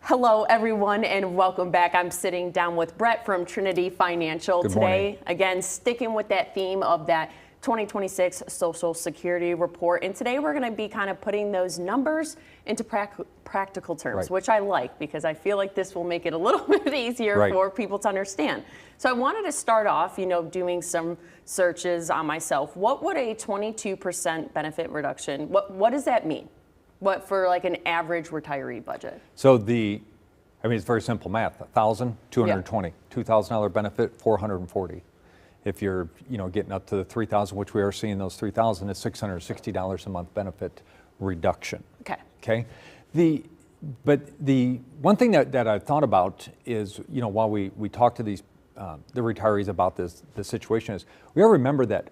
Hello, everyone, and welcome back. I'm sitting down with Brett from Trinity Financial today. Again, sticking with that theme of that 2026 Social Security report. And today we're going to be kind of putting those numbers into practical terms, which I like because I feel like this will make it a little bit easier for people to understand. So I wanted to start off, doing some searches on myself. What would a 22% benefit reduction, what does that mean? What for like an average retiree budget? So it's very simple math. 1,000, 220, $2,000 benefit, 440. If you're, getting up to the 3,000, which we are seeing those 3,000, it's $660 a month benefit reduction. Okay. But the one thing that I've thought about is, while we talk to the retirees about the situation is, we got to remember that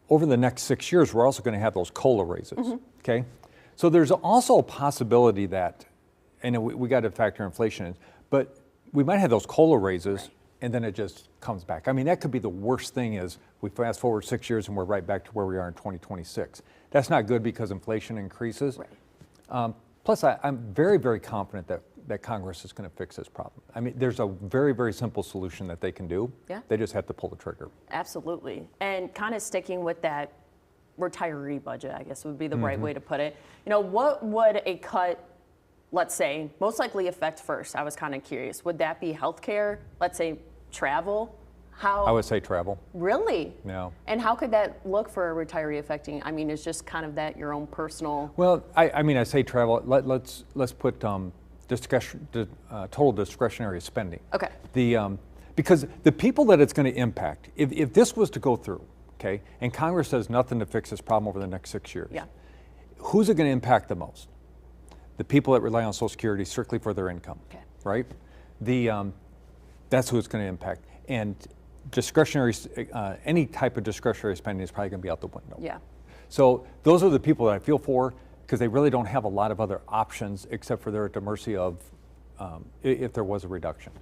over the next 6 years, we're also going to have those COLA raises. Okay. So there's also a possibility that, and we got to factor inflation in, but we might have those COLA raises and then it just comes back. I mean, that could be the worst thing is we fast forward 6 years and we're right back to where we are in 2026. That's not good because inflation increases. Plus, I'm very, very confident that Congress is going to fix this problem. I mean, there's a very, very simple solution that they can do. They just have to pull the trigger. Absolutely. And kind of sticking with that retiree budget, I guess would be the right way to put it. What would a cut, let's say, most likely affect first? I was kind of curious. Would that be healthcare? Let's say travel? How? I would say travel. Really? Yeah. And how could that look for a retiree affecting? I mean, it's just kind of that your own personal. Well, I say travel. Let's put total discretionary spending. Okay. Because the people that it's going to impact, if this was to go through, okay, and Congress does nothing to fix this problem over the next 6 years, who's it going to impact the most? The people that rely on Social Security strictly for their income, right? That's who it's going to impact. And discretionary, any type of discretionary spending is probably going to be out the window. So those are the people that I feel for because they really don't have a lot of other options except for they're at the mercy of if there was a reduction.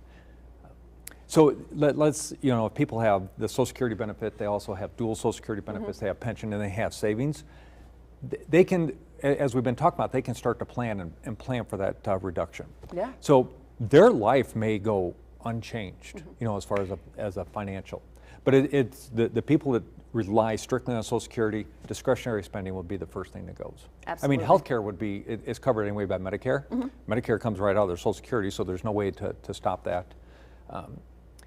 So let's, if people have the Social Security benefit, they also have dual Social Security benefits, they have pension, and they have savings. They can, as we've been talking about, they can start to plan and plan for that reduction. So their life may go unchanged, as far as a financial. But it's the people that rely strictly on Social Security, discretionary spending would be the first thing that goes. Absolutely. I mean, healthcare would be, it's covered anyway by Medicare. Medicare comes right out of their Social Security, so there's no way to stop that.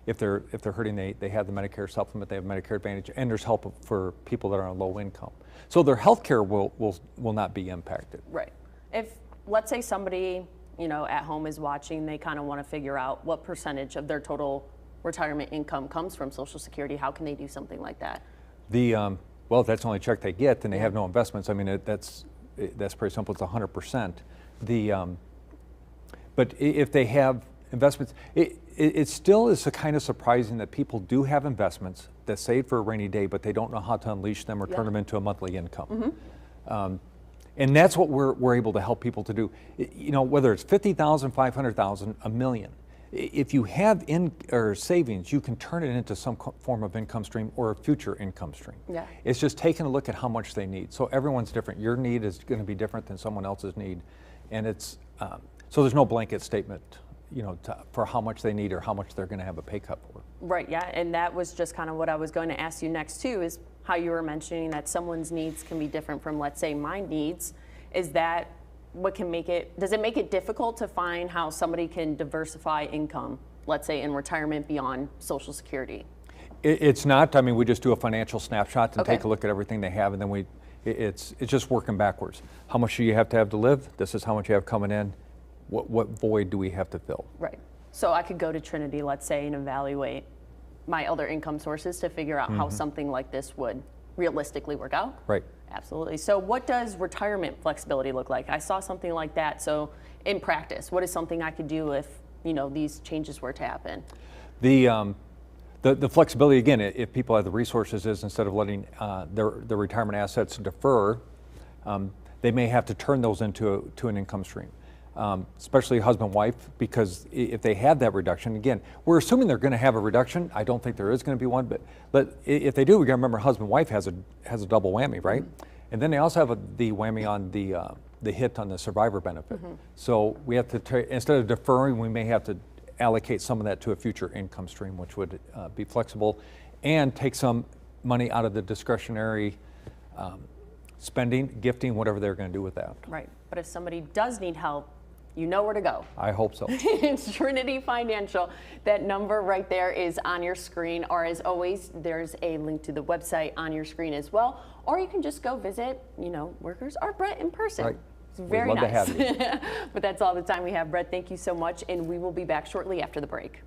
If they're hurting, they have the Medicare supplement, they have Medicare Advantage, and there's help for people that are on low income. So their health care will not be impacted. Right. If, let's say somebody, at home is watching, they kind of want to figure out what percentage of their total retirement income comes from Social Security, how can they do something like that? Well, if that's the only check they get, then they have no investments. I mean, that's pretty simple, it's 100%. But if they have investments, it still is kind of surprising that people do have investments that save for a rainy day, but they don't know how to unleash them or turn them into a monthly income. And that's what we're able to help people to do. Whether it's 50,000, 500,000, $1 million. If you have savings, you can turn it into some form of income stream or a future income stream. It's just taking a look at how much they need. So everyone's different. Your need is going to be different than someone else's need, and it's so there's no blanket statement. For how much they need or how much they're going to have a pay cut for. Right, yeah, and that was just kind of what I was going to ask you next too, is how you were mentioning that someone's needs can be different from, let's say, my needs. Is that what can make it, does it make it difficult to find how somebody can diversify income, let's say in retirement beyond Social Security? It's not. I mean, we just do a financial snapshot and take a look at everything they have, and then it's just working backwards. How much do you have to live? This is how much you have coming in. What void do we have to fill? Right. So I could go to Trinity, let's say, and evaluate my other income sources to figure out how something like this would realistically work out? Right. Absolutely. So what does retirement flexibility look like? I saw something like that. So in practice, what is something I could do if, these changes were to happen? The flexibility, again, if people have the resources, is instead of letting their retirement assets defer, they may have to turn those into an income stream. Especially husband-wife, because if they have that reduction, again, we're assuming they're going to have a reduction. I don't think there is going to be one, but if they do, we got to remember husband-wife has a double whammy, right? And then they also have the whammy on the the hit on the survivor benefit. So we have to, instead of deferring, we may have to allocate some of that to a future income stream, which would be flexible, and take some money out of the discretionary spending, gifting, whatever they're going to do with that. Right. But if somebody does need help, you know where to go. I hope so. It's Trinity Financial. That number right there is on your screen, or as always, there's a link to the website on your screen as well. Or you can just go visit, Workers or Brett in person. Right. It's very We'd love nice. to have you. But that's all the time we have. Brett, thank you so much, and we will be back shortly after the break.